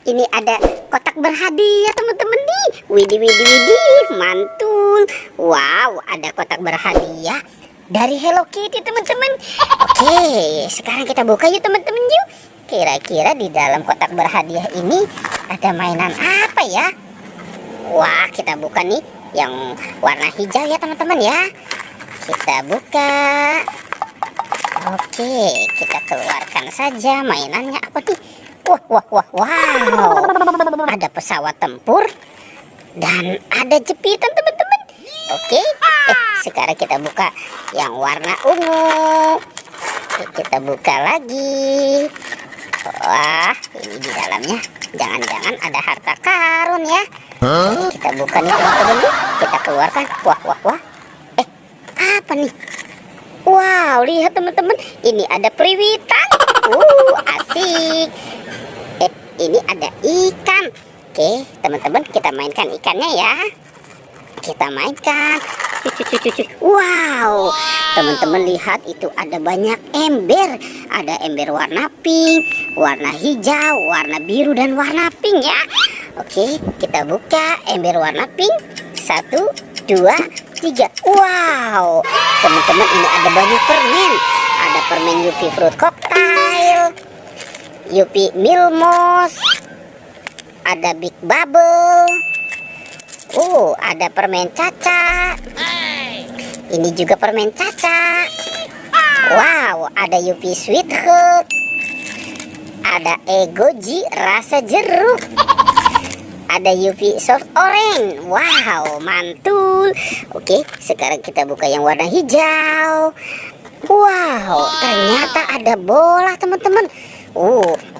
Ini ada kotak berhadiah teman-teman nih. Widih, widih, widih, mantul. Wow, ada kotak berhadiah dari Hello Kitty teman-teman. Oke, sekarang kita buka yuk teman-teman yuk. Kira-kira di dalam kotak berhadiah ini ada mainan apa ya? Wah, kita buka nih yang warna hijau ya teman-teman ya. Kita buka. Oke, kita keluarkan saja mainannya apa nih? Wow. Ada pesawat tempur dan ada jepitan teman-teman. Oke, sekarang kita buka yang warna ungu. Kita buka lagi. Wah, ini di dalamnya jangan-jangan ada harta karun ya. Kita buka nih teman-teman. Kita keluarkan. Wah. Apa nih? Wow, lihat teman-teman. Ini ada periwitan. Asik. Ini ada ikan. Oke, teman-teman, kita mainkan ikannya ya. Kita mainkan. Wow, teman-teman lihat itu ada banyak ember. Ada ember warna pink, warna hijau, warna biru dan warna pink ya. Oke, kita buka ember warna pink. 1, 2, 3. Wow, teman-teman, ini ada banyak permen. Ada permen Yupi Fruit Cocktail, Yupi Milmos, ada Big Bubble. Ada permen Caca. Ini juga permen Caca. Wow, ada Yupi Sweet Hug. Ada Egoji rasa jeruk. Ada Yupi Soft Orange. Wow, mantul. Oke, sekarang kita buka yang warna hijau. Wow, ternyata ada bola teman-teman.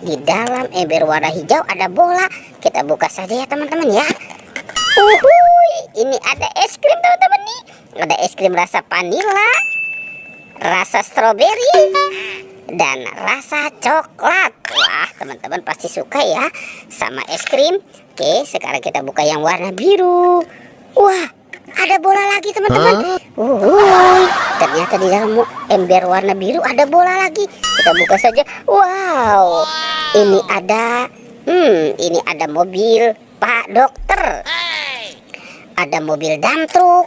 Di dalam ember warna hijau ada bola. Kita buka saja ya teman-teman ya. Ini ada es krim teman-teman nih. Ada es krim rasa vanila, rasa stroberi, dan rasa coklat. Wah, teman-teman pasti suka ya sama es krim. Oke, sekarang kita buka yang warna biru. Wah, ada bola lagi teman-teman. Ternyata di dalam ember warna biru ada bola lagi. Kita buka saja. Wow, ini ada mobil Pak Dokter. Ada mobil dump truck.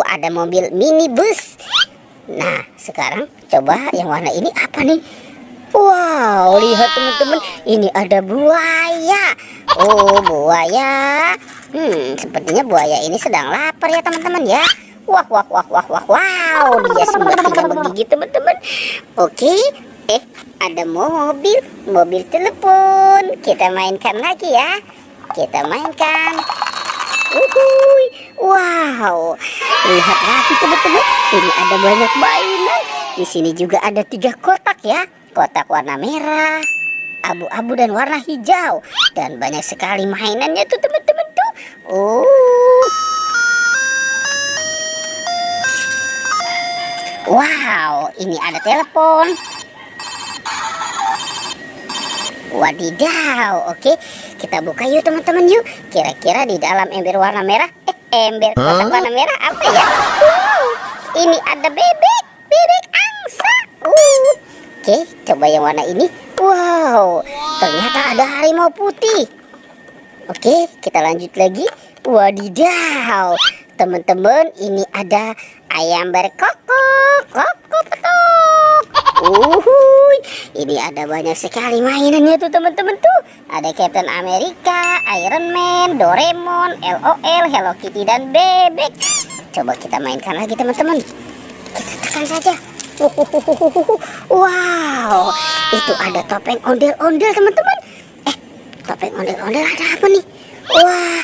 Ada mobil minibus. Nah, sekarang coba yang warna ini apa nih? Wow, lihat teman-teman, ini ada buaya. Buaya. Sepertinya buaya ini sedang lapar ya teman-teman ya. Wow, dia sepertinya menggigit teman-teman. Oke, ada mobil telepon. Kita mainkan lagi ya. Kita mainkan. Wow, lihat lagi teman-teman, ini ada banyak mainan. Di sini juga ada 3 kotak ya. Kotak warna merah, abu-abu dan warna hijau. Dan banyak sekali mainannya tuh teman-teman tuh. Wow, ini ada telepon. Wadidaw. Oke, kita buka yuk teman-teman yuk. Kira-kira di dalam ember warna merah, ember kotak warna merah apa ya? Ini ada bebek angsa. Oke, coba yang warna ini. Wow, ternyata ada harimau putih. Oke, kita lanjut lagi. Wadidaw, teman-teman, ini ada ayam berkokok, petok. Ini ada banyak sekali mainannya tuh teman-teman tuh. Ada Captain America, Iron Man, Doraemon, LOL, Hello Kitty dan bebek. Coba kita mainkan lagi teman-teman. Kita tekan saja. Wow, itu ada topeng ondel-ondel teman-teman. Topeng ondel-ondel ada apa nih? Wah,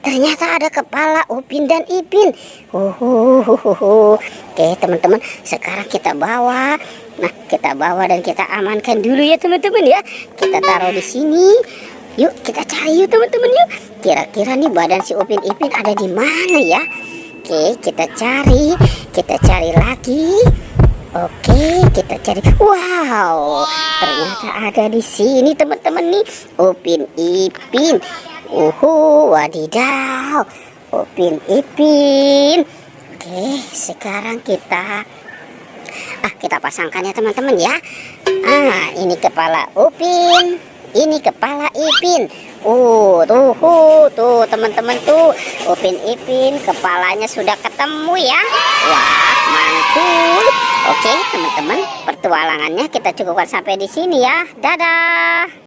ternyata ada kepala Upin dan Ipin. Oke teman-teman, sekarang kita bawa. Nah, kita bawa dan kita amankan dulu ya teman-teman ya. Kita taruh di sini. Yuk, kita cari yuk teman-teman yuk. Kira-kira nih badan si Upin Ipin ada di mana ya? Oke, kita cari lagi. Oke, kita cari. Wow, ternyata ada di sini teman-teman nih, Upin Ipin. Wadidaw, Upin Ipin. Oke, sekarang kita pasangkan ya teman-teman ya. Ini kepala Upin. Ini kepala Ipin. Tuh teman-teman tuh. Upin Ipin kepalanya sudah ketemu ya. Wah, mantul. Oke, teman-teman, pertualangannya kita cukupkan sampai di sini ya. Dadah.